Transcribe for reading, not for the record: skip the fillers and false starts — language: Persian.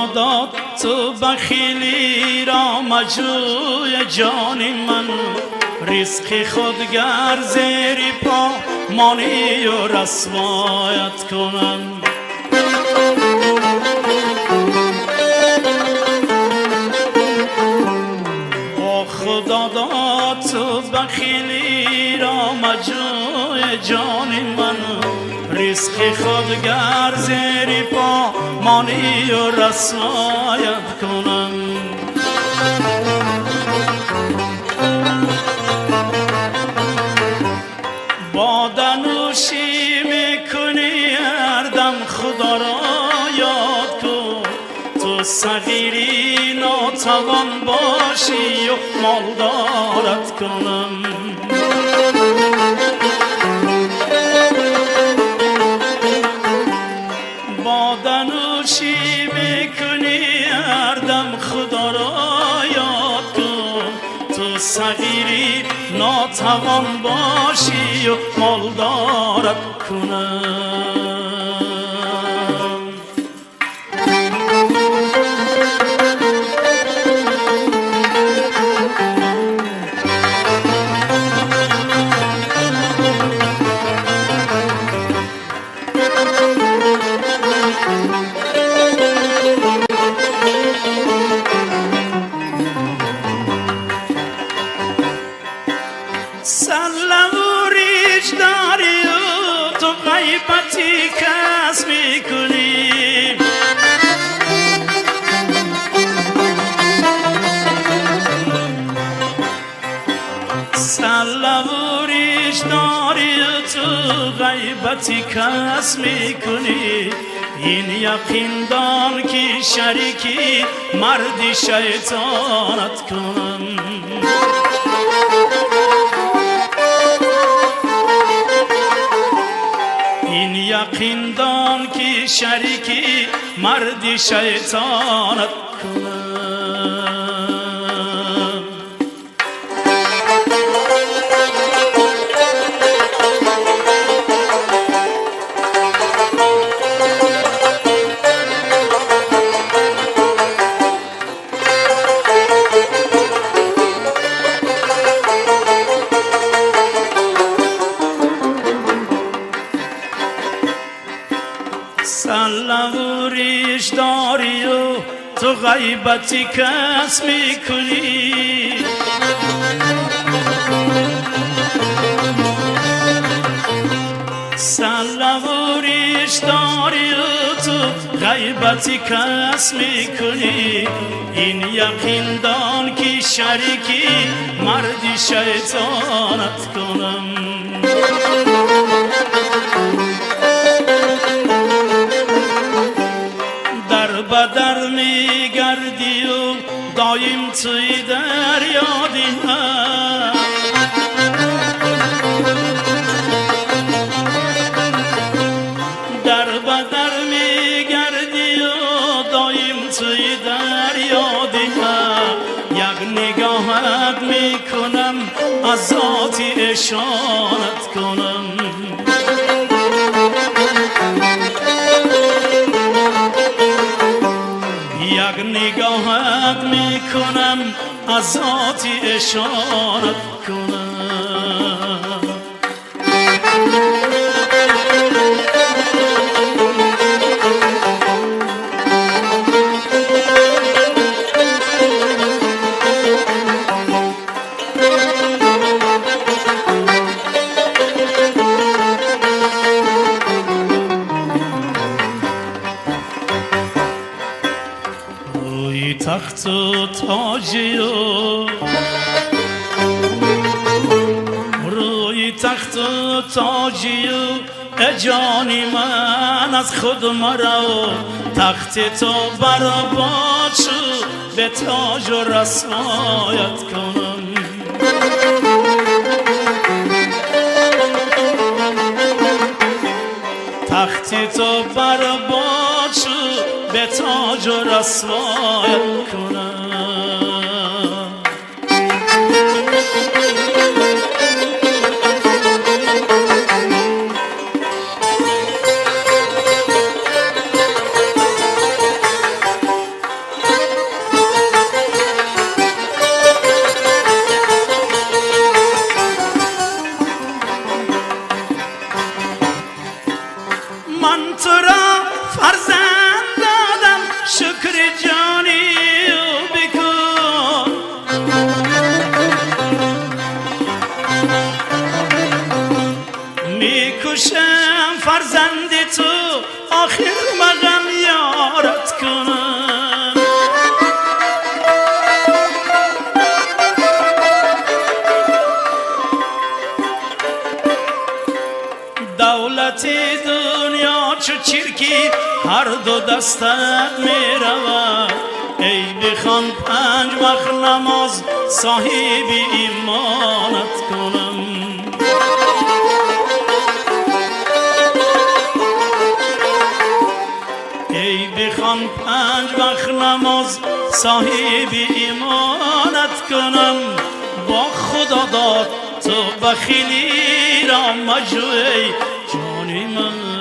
خدا داد تو بخیلی را مجوی جان من، رزق خود گر زیر پا مانی و رسوایت کنم. با خدا داد تو بخیلی را مجوی جان من، رزق خود گر زیر پا مانی و رسوایت کنم. باده نوشی میکنی هر دم خدا را یاد کن، تو صغیری ناتوان باشی و مالدارت کنم. باده نوشی میکنی هر دم خدا را یاد کن، تو صغیری ناتوان باشی و مالدارت کنم. سلوریش داری و تو غیبتی کس میکنی، سلوریش داری و تو غیبتی کس میکنی. این یقین دان که شریکی مردی شیطانت کنم. این یقین دان که شریکی مردی شیطانت کنم. سلوریش داری و تو غیبتی کس میکنی، سلوریش داری و تو غیبتی کس میکنی. این یقین دان که شریکی مردی شیطانت کنم. بدر میگردی و دایم توی در یادی من، در بدر میگردی و دایم توی در یادی من. یک نگاهت میکنم از ذاتی اشارت کنم. یک نگاهت میکنم از ذاتی اشارت کنم. روی تخت و تاجی و روی تخت و تاجی و جانی من از خود مرا، تخت تو برآباد شد به تاج و رسوایت کنم. تخت تو برآباد شد به تاج و رسوایت کنم. بکشم فرزند تو آخر مقام یارت کنم دولتی دنیا چو چرکی هر دو دستت می رود ای بخوان 5 وقت نماز صاحب ایمانت کنم ای بخوان 5 وقت نماز صاحب ایمانت کنم با خدا داد تو بخیلی را مجوی جانی من